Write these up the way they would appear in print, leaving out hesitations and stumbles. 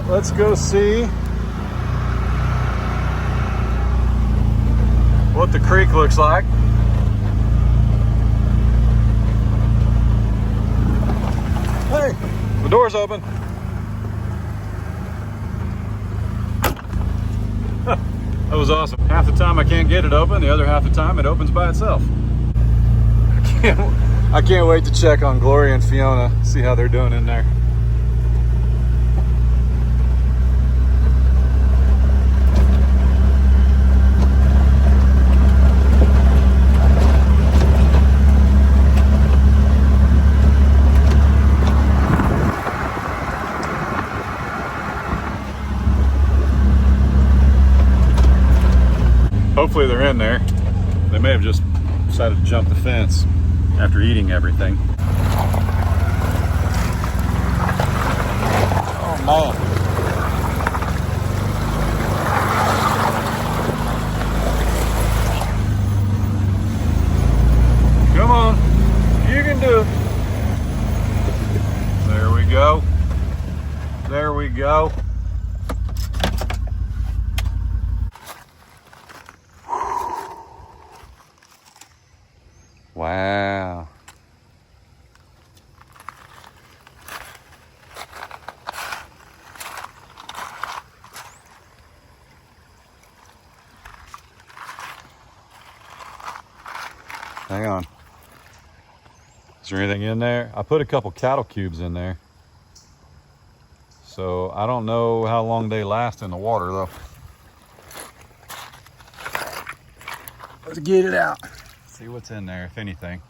let's go see what the creek looks like. Hey, the door's open. That was awesome. Half the time I can't get it open, the other half the time it opens by itself. I can't wait to check on Gloria and Fiona, see how they're doing in there. Hopefully they're in there. They may have just decided to jump the fence after eating everything. Oh man. Come on, you can do it. There we go. There we go. Wow. Hang on. Is there anything in there? I put a couple cattle cubes in there. So I don't know how long they last in the water though. Let's get it out. See what's in there, if anything.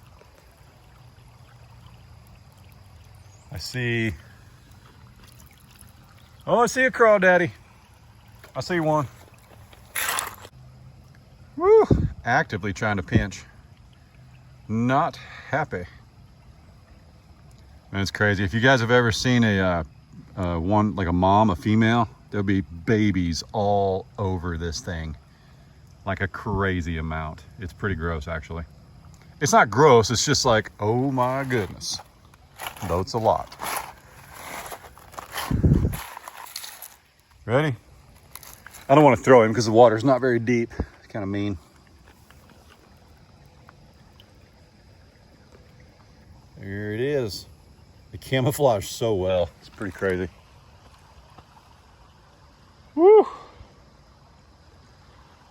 I see. Oh, I see a crawdaddy. I see one. Woo! Actively trying to pinch. Not happy. Man, it's crazy. If you guys have ever seen a one, like a mom, a female, there'll be babies all over this thing. Like a crazy amount. It's pretty gross, actually. It's not gross, it's just like, oh my goodness. Though it's a lot. Ready? I don't want to throw him because the water's not very deep. It's kind of mean. There it is. It camouflaged so well. It's pretty crazy. Woo!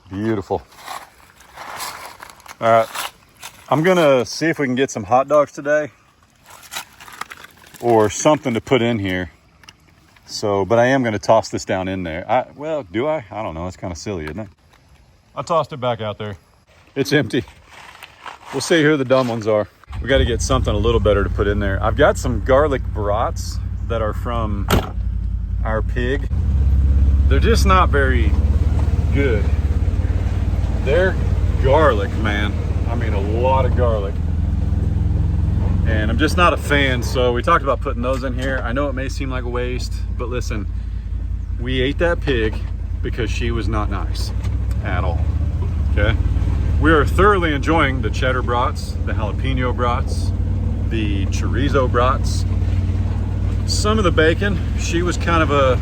Beautiful. All right, I'm gonna see if we can get some hot dogs today or something to put in here. So, but I am gonna toss this down in there. Well, do I? I don't know, it's kind of silly, isn't it? I tossed it back out there. It's empty. We'll see who the dumb ones are. We gotta get something a little better to put in there. I've got some garlic brats that are from our pig. They're just not very good. They're garlic, man. I mean, a lot of garlic. And I'm just not a fan, so we talked about putting those in here. I know it may seem like a waste, but listen, we ate that pig because she was not nice at all, okay? We are thoroughly enjoying the cheddar brats, the jalapeno brats, the chorizo brats. Some of the bacon, she was kind of a,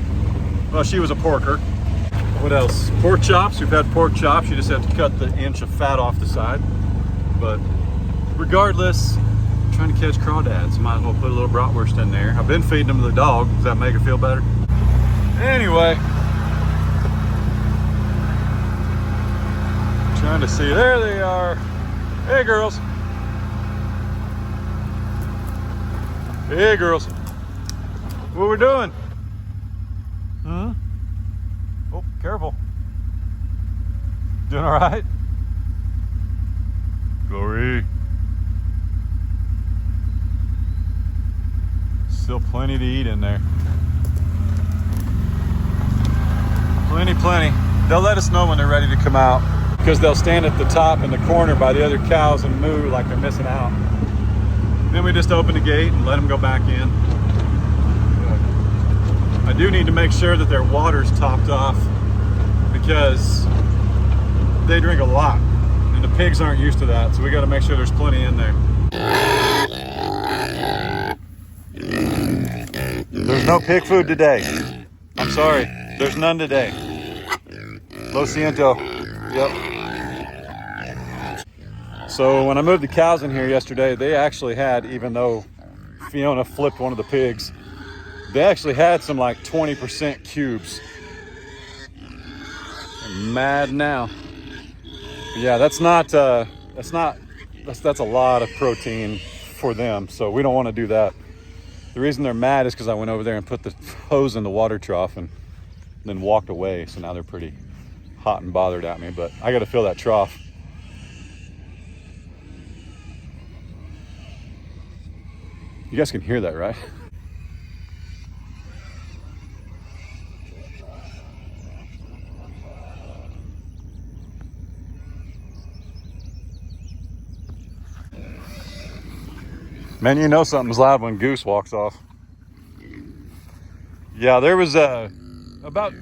well, she was a porker. What else? Pork chops. We've had pork chops. You just have to cut the inch of fat off the side. But regardless, I'm trying to catch crawdads. Might as well put a little bratwurst in there. I've been feeding them to the dog. Does that make her feel better? Anyway. Trying to see. There they are. Hey, girls. Hey, girls. What we doing? Hmm? Oh, careful. Doing all right? Glory. Still plenty to eat in there. Plenty. They'll let us know when they're ready to come out because they'll stand at the top in the corner by the other cows and moo like they're missing out. Then we just open the gate and let them go back in. I do need to make sure that their water's topped off because they drink a lot and the pigs aren't used to that, so we got to make sure there's plenty in there. There's no pig food today. I I'm sorry. There's none today. Lo siento. Yep. So when I moved the cows in here yesterday, they actually had, even though Fiona flipped one of the pigs, they actually had some like 20% cubes. I'm mad now. But yeah, that's a lot of protein for them. So we don't want to do that. The reason they're mad is because I went over there and put the hose in the water trough and then walked away. So now they're pretty hot and bothered at me, but I got to fill that trough. You guys can hear that, right? Man, you know something's loud when Goose walks off. Yeah, there was about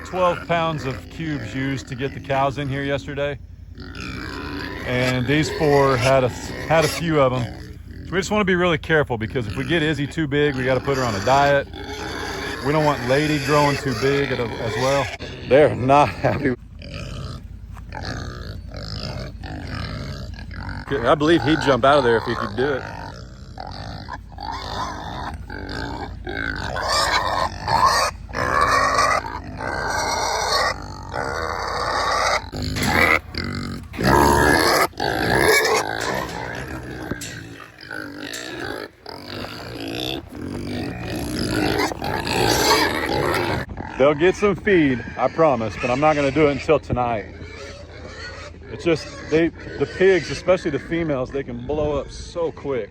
12 pounds of cubes used to get the cows in here yesterday, and these four had a few of them. So we just want to be really careful, because if we get Izzy too big, we got to put her on a diet. We don't want Lady growing too big as well. They're not happy. I believe he'd jump out of there if he could do it. They'll get some feed, I promise, but I'm not going to do it until tonight. It's just, the pigs, especially the females, they can blow up so quick.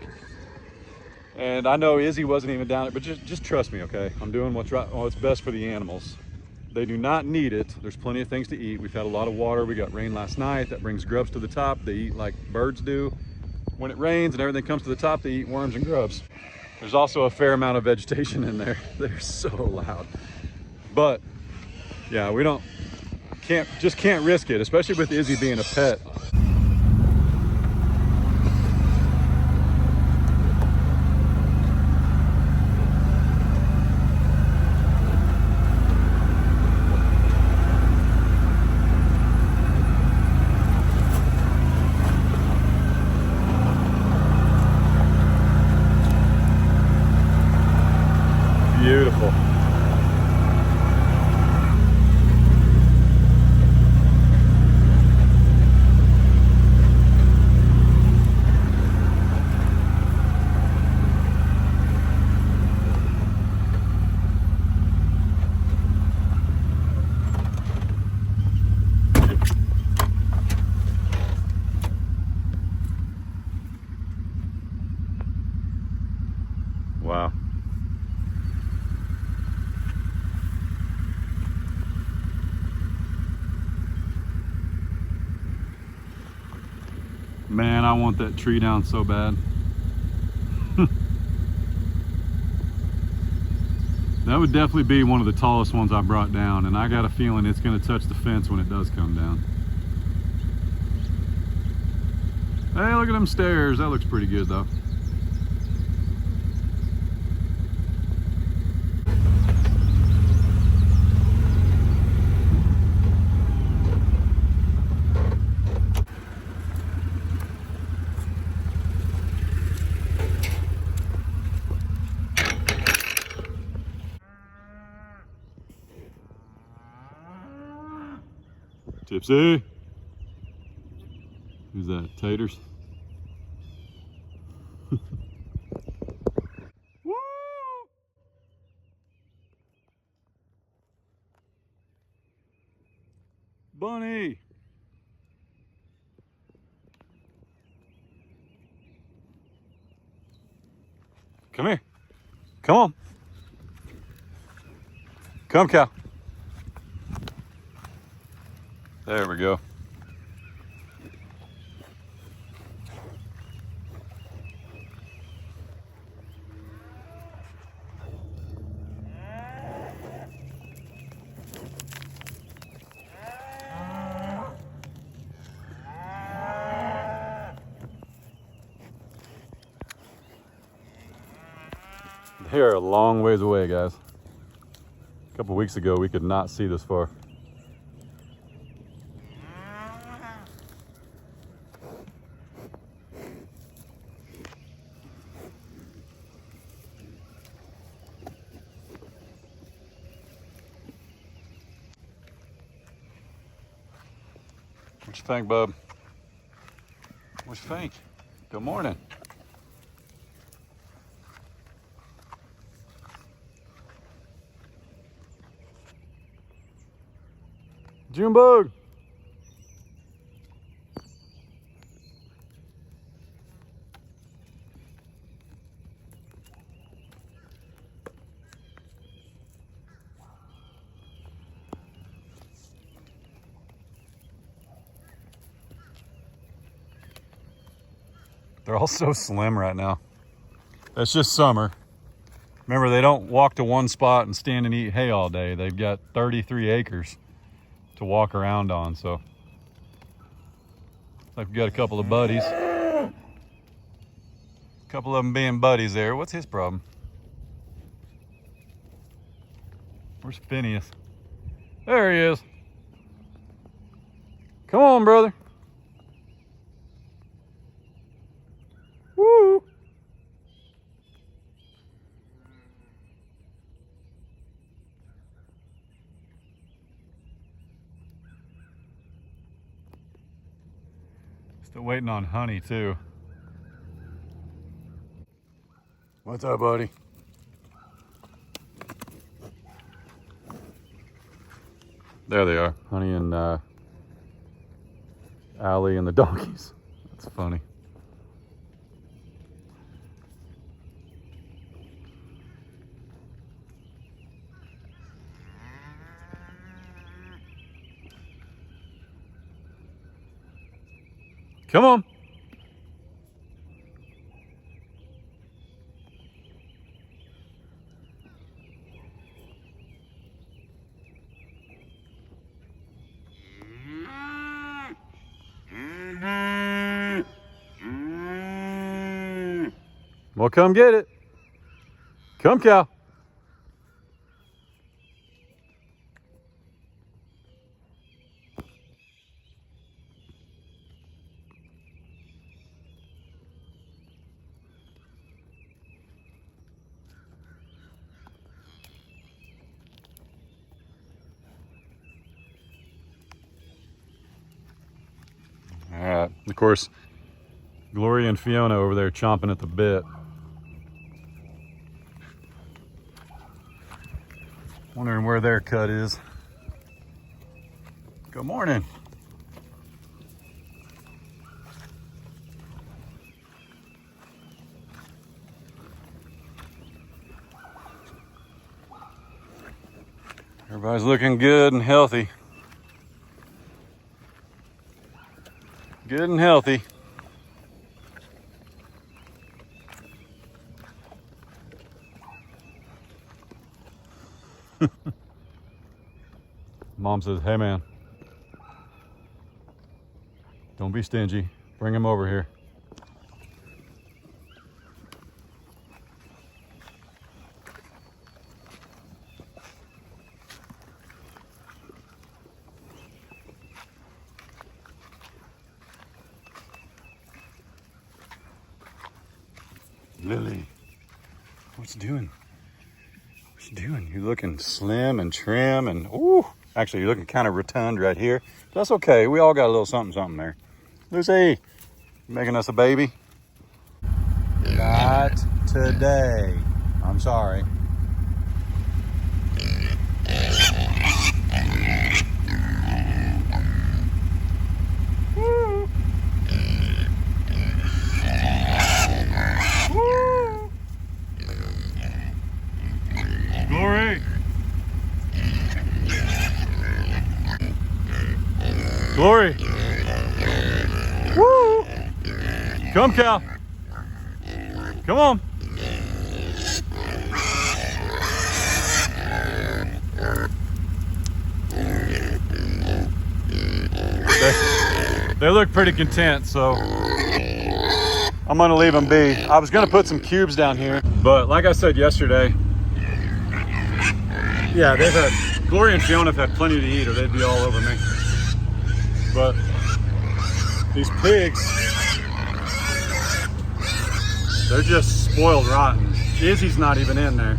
And I know Izzy wasn't even down it, but just trust me, okay? I'm doing what's right, what's best for the animals. They do not need it. There's plenty of things to eat. We've had a lot of water. We got rain last night. That brings grubs to the top. They eat like birds do. When it rains and everything comes to the top, they eat worms and grubs. There's also a fair amount of vegetation in there. They're so loud. But yeah, we can't risk it, especially with Izzy being a pet. Beautiful. Wow. Man, I want that tree down so bad. That would definitely be one of the tallest ones I brought down, and I got a feeling it's going to touch the fence when it does come down. Hey, look at them stairs. That looks pretty good though. Tipsy. Who's that? Taters? Woo! Bunny! Come here. Come on. Come, cow. There we go. They are a long ways away, guys. A couple weeks ago, we could not see this far. What you think, bub? What you think? Good morning. Junebug. They're all so slim right now. That's just summer. Remember, they don't walk to one spot and stand and eat hay all day. They've got 33 acres to walk around on, so like we got a couple of buddies. A couple of them being buddies there. What's his problem? Where's Phineas? There he is. Come on, brother. Woo! Still waiting on Honey too. What's up, buddy? There they are, Honey and Allie and the donkeys. That's funny. Come on. Well, come get it. Come, cow. All right. Of course, Gloria and Fiona over there chomping at the bit. Wondering where their cut is. Good morning. Everybody's looking good and healthy. Good and healthy. Mom says, hey man, don't be stingy. Bring him over here. Lily, what's doing? What you doing? You're looking slim and trim and ooh. Actually, you're looking kind of rotund right here. That's okay. We all got a little something there. Lucy, making us a baby? Not today. I'm sorry. Woo. Woo. Glory. Glory. Woo! Come, cow. Come on. They look pretty content, so I'm gonna leave them be. I was gonna put some cubes down here, but like I said yesterday, Yeah, they've had, Gloria and Fiona have had plenty to eat or they'd be all over me. But these pigs, they're just spoiled rotten. Izzy's not even in there.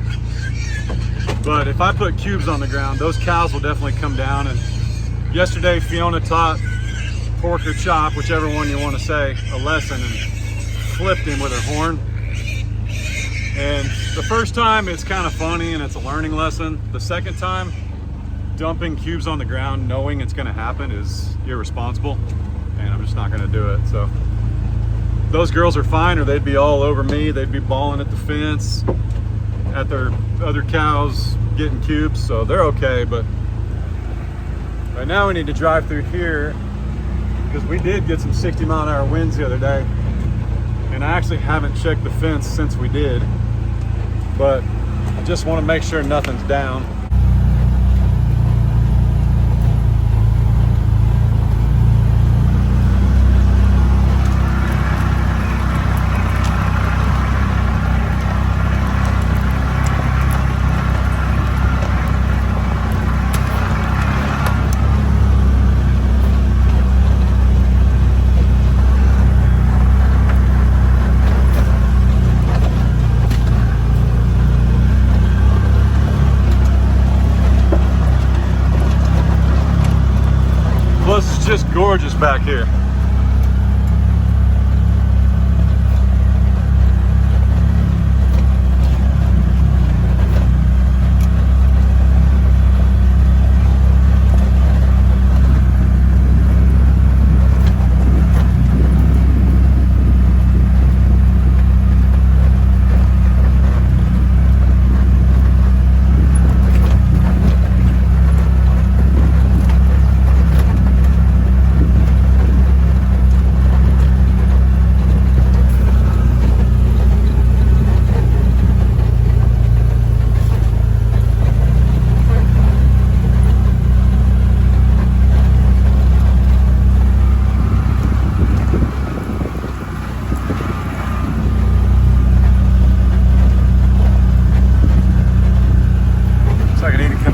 But if I put cubes on the ground, those cows will definitely come down. And yesterday, Fiona taught Pork or Chop, whichever one you want to say, a lesson and flipped him with her horn. And the first time it's kind of funny and it's a learning lesson. The second time, dumping cubes on the ground knowing it's going to happen is irresponsible, and I'm just not going to do it. So those girls are fine, or they'd be all over me. They'd be bawling at the fence at their other cows getting cubes, so they're okay. But right now we need to drive through here because we did get some 60-mile-an-hour winds the other day, and I actually haven't checked the fence since we did, but I just want to make sure nothing's down. Plus, it's just gorgeous back here.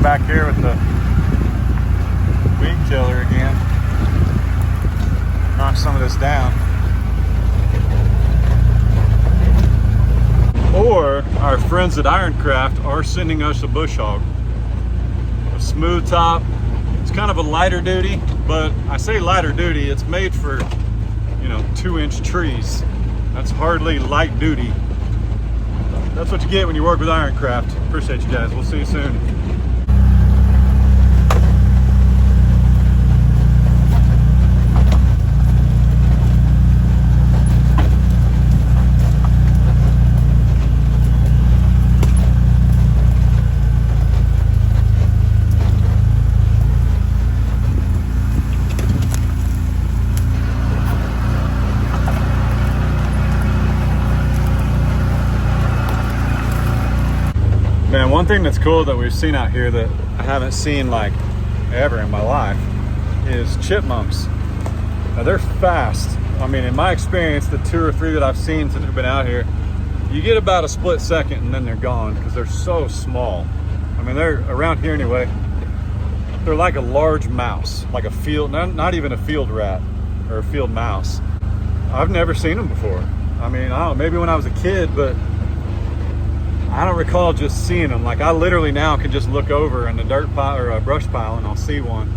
Back here with the weed killer again. Knock some of this down. Or our friends at Ironcraft are sending us a bush hog. A smooth top. It's kind of a lighter duty, but I say lighter duty, it's made for, 2-inch trees. That's hardly light duty. That's what you get when you work with Ironcraft. Appreciate you guys. We'll see you soon. Man, one thing that's cool that we've seen out here that I haven't seen like ever in my life is chipmunks. Now they're fast. I mean, in my experience, the 2 or 3 that I've seen since we've been out here, you get about a split second and then they're gone because they're so small. I mean, they're around here anyway. They're like a large mouse, like a field, not even a field rat or a field mouse. I've never seen them before. I mean, I don't know, maybe when I was a kid, but I don't recall just seeing them. Like I literally now can just look over in the dirt pile or a brush pile and I'll see one.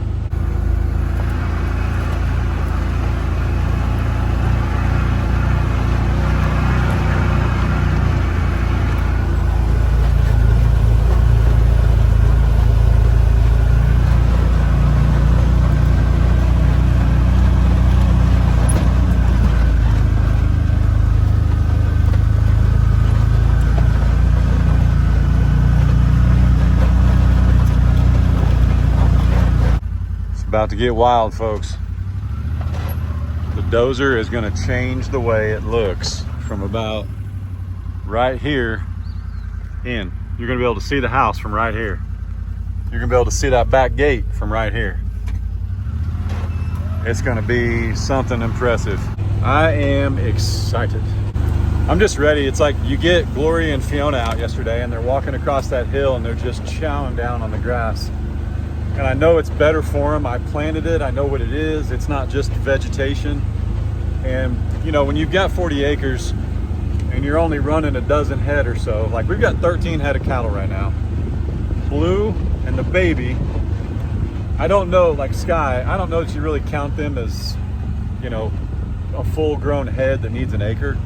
About to get wild, folks. The dozer is going to change the way it looks from about right here in. You're going to be able to see the house from right here. You're going to be able to see that back gate from right here. It's going to be something impressive. I am excited. I'm just ready. It's like you get Glory and Fiona out yesterday and they're walking across that hill and they're just chowing down on the grass. And I know it's better for them. I planted it. I know what it is. It's not just vegetation. And you know, when you've got 40 acres and you're only running a dozen head or so, like we've got 13 head of cattle right now. Blue and the baby, I don't know, like Sky, I don't know that you really count them as, you know, a full grown head that needs an acre.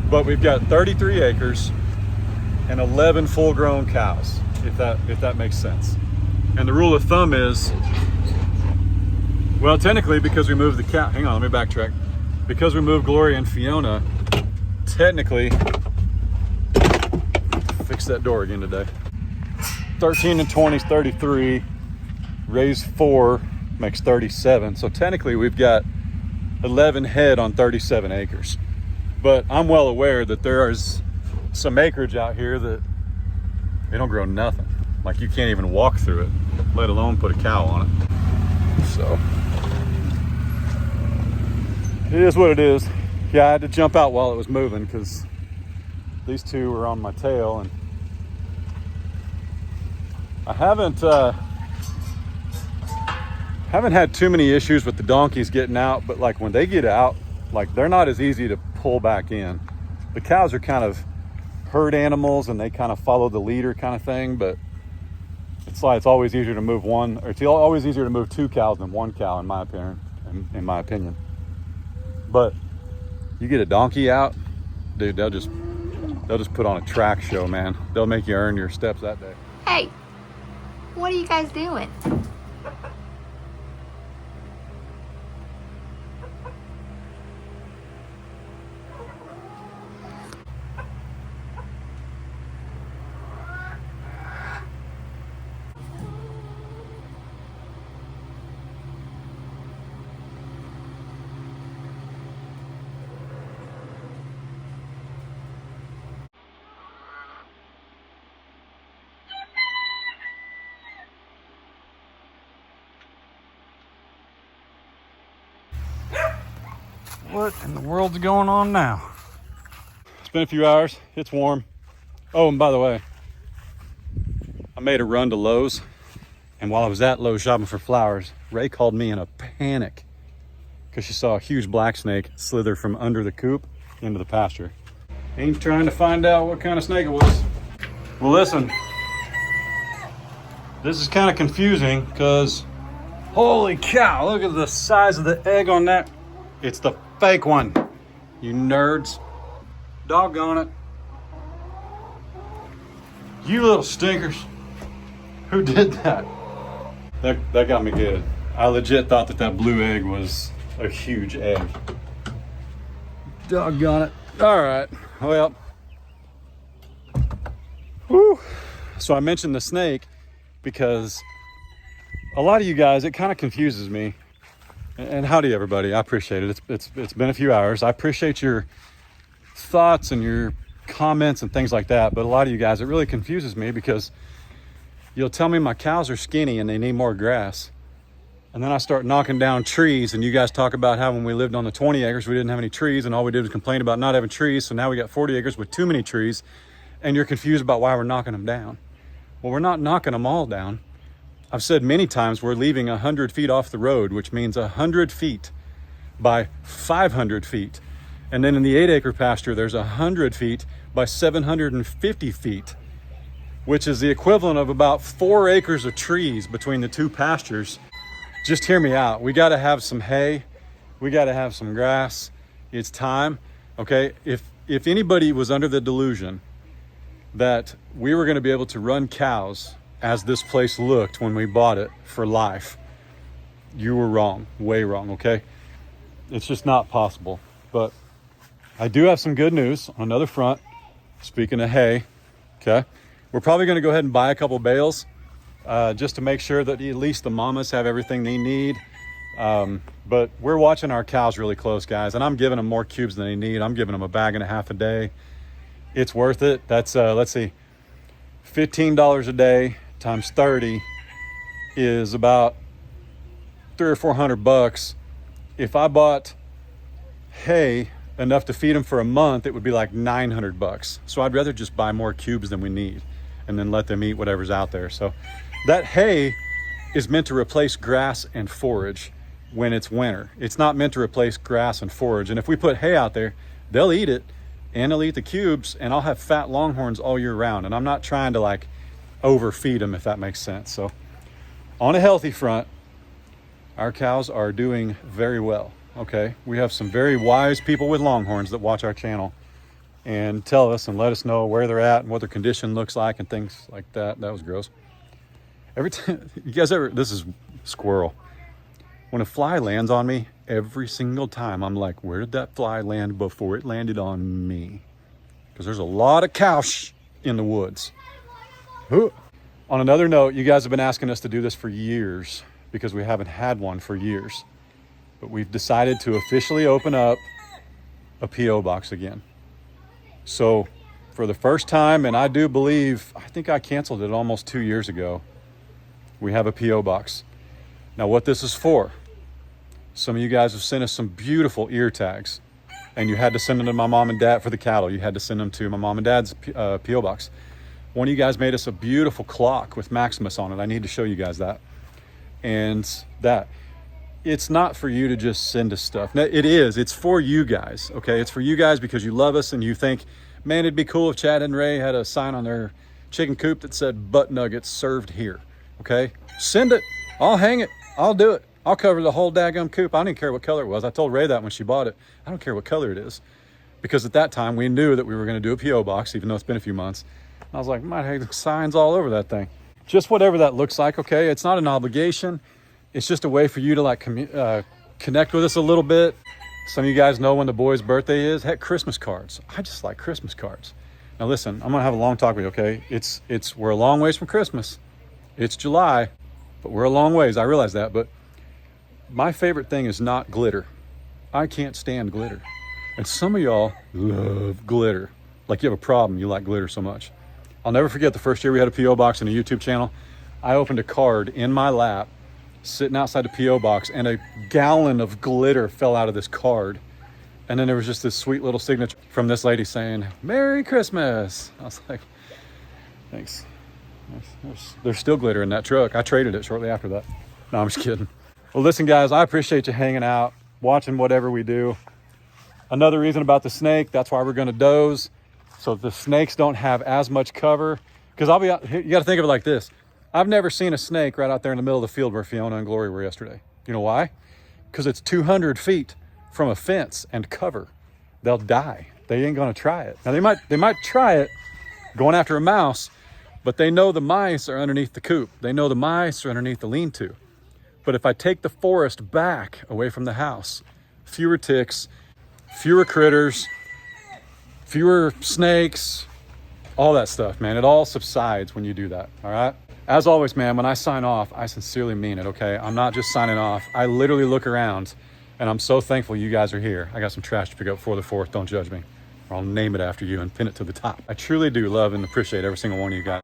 But we've got 33 acres and 11 full grown cows, if that makes sense. And the rule of thumb is, well, technically because we moved the cow, hang on, let me backtrack. Because we moved Glory and Fiona, technically, fix that door again today. 13 and 20 is 33, raise 4 makes 37. So technically we've got 11 head on 37 acres. But I'm well aware that there is some acreage out here that they don't grow nothing. Like you can't even walk through it, let alone put a cow on it. So it is what it is. Yeah, I had to jump out while it was moving because these two were on my tail, and I haven't had too many issues with the donkeys getting out, but like when they get out, like they're not as easy to pull back in. The cows are kind of herd animals and they kind of follow the leader kind of thing, but it's like it's always easier to move one, or it's always easier to move 2 cows than 1 cow in my opinion. But you get a donkey out, dude, they'll just put on a track show, man. They'll make you earn your steps that day. Hey, what are you guys doing? What in the world's going on now? It's been a few hours. It's warm. Oh, and by the way, I made a run to Lowe's, and while I was at Lowe's shopping for flowers, Ray called me in a panic because she saw a huge black snake slither from under the coop into the pasture. Ain't trying to find out what kind of snake it was. Well, listen, this is kind of confusing because holy cow, look at the size of the egg on that. It's the fake one, you nerds. Doggone it. You little stinkers. Who did that? That got me good. I legit thought that blue egg was a huge egg. Doggone it. All right, well. Whew. So I mentioned the snake because a lot of you guys, it kind of confuses me. And howdy everybody, I appreciate it. It's been a few hours. I appreciate your thoughts and your comments and things like that, but a lot of you guys, it really confuses me because you'll tell me my cows are skinny and they need more grass, and then I start knocking down trees, and you guys talk about how when we lived on the 20 acres we didn't have any trees, and all we did was complain about not having trees, so now we got 40 acres with too many trees, and you're confused about why we're knocking them down. Well, we're not knocking them all down. I've said many times we're leaving 100 feet off the road, which means 100 feet by 500 feet. And then in the 8-acre pasture, there's 100 feet by 750 feet, which is the equivalent of about 4 acres of trees between the two pastures. Just hear me out. We got to have some hay. We got to have some grass. It's time. Okay. If anybody was under the delusion that we were going to be able to run cows as this place looked when we bought it for life, you were wrong, way wrong, okay? It's just not possible. But I do have some good news on another front. Speaking of hay, okay? We're probably gonna go ahead and buy a couple bales just to make sure that at least the mamas have everything they need. But we're watching our cows really close, guys, and I'm giving them more cubes than they need. I'm giving them 1.5 bags a day. It's worth it. That's, let's see, $15 a day times 30 is about $300 or $400. If I bought hay enough to feed them for a month, it would be like $900. So I'd rather just buy more cubes than we need and then let them eat whatever's out there. So that hay is meant to replace grass and forage when it's winter. It's not meant to replace grass and forage. And if we put hay out there, they'll eat it and they'll eat the cubes, and I'll have fat longhorns all year round. And I'm not trying to like overfeed them, if that makes sense. So on a healthy front, our cows are doing very well. Okay, we have some very wise people with longhorns that watch our channel and tell us and let us know where they're at and what their condition looks like and things like that. That was gross. Every time, you guys ever, this is squirrel. When a fly lands on me, every single time I'm like, where did that fly land before it landed on me? Because there's a lot of cows in the woods. Ooh. On another note, you guys have been asking us to do this for years because we haven't had one for years. But we've decided to officially open up a P.O. box again. So for the first time, and I do believe, I think I canceled it almost 2 years ago, we have a P.O. box. Now what this is for, some of you guys have sent us some beautiful ear tags, and you had to send them to my mom and dad for the cattle. You had to send them to my mom and dad's P.O. box. One of you guys made us a beautiful clock with Maximus on it. I need to show you guys that. And that. It's not for you to just send us stuff. No, it is. It's for you guys, okay? It's for you guys because you love us and you think, man, it'd be cool if Chad and Ray had a sign on their chicken coop that said butt nuggets served here, okay? Send it. I'll hang it. I'll do it. I'll cover the whole daggum coop. I don't even care what color it was. I told Ray that when she bought it. I don't care what color it is. Because at that time, we knew that we were going to do a P.O. box, even though it's been a few months. And I was like, might have signs all over that thing. Just whatever that looks like, okay? It's not an obligation. It's just a way for you to like connect with us a little bit. Some of you guys know when the boy's birthday is. Heck, Christmas cards. I just like Christmas cards. Now listen, I'm gonna have a long talk with you, okay? We're a long ways from Christmas. It's July, but we're a long ways. I realize that, but my favorite thing is not glitter. I can't stand glitter. And some of y'all love glitter. Like you have a problem, you like glitter so much. I'll never forget the first year we had a P.O. box and a YouTube channel. I opened a card in my lap sitting outside the P.O. box, and a gallon of glitter fell out of this card. And then there was just this sweet little signature from this lady saying, Merry Christmas. I was like, thanks. There's still glitter in that truck. I traded it shortly after that. No, I'm just kidding. Well, listen, guys, I appreciate you hanging out, watching whatever we do. Another reason about the snake, that's why we're going to doze, so the snakes don't have as much cover. Because you got to think of it like this. I've never seen a snake right out there in the middle of the field where Fiona and Glory were yesterday. You know why? Because it's 200 feet from a fence and cover. They'll die. They ain't gonna try it. Now they might try it going after a mouse, but they know the mice are underneath the coop. They know the mice are underneath the lean-to. But if I take the forest back away from the house, fewer ticks, fewer critters, fewer snakes, all that stuff, man. It all subsides when you do that, all right? As always, man, when I sign off, I sincerely mean it, okay? I'm not just signing off. I literally look around, and I'm so thankful you guys are here. I got some trash to pick up before the 4th. Don't judge me, or I'll name it after you and pin it to the top. I truly do love and appreciate every single one of you guys.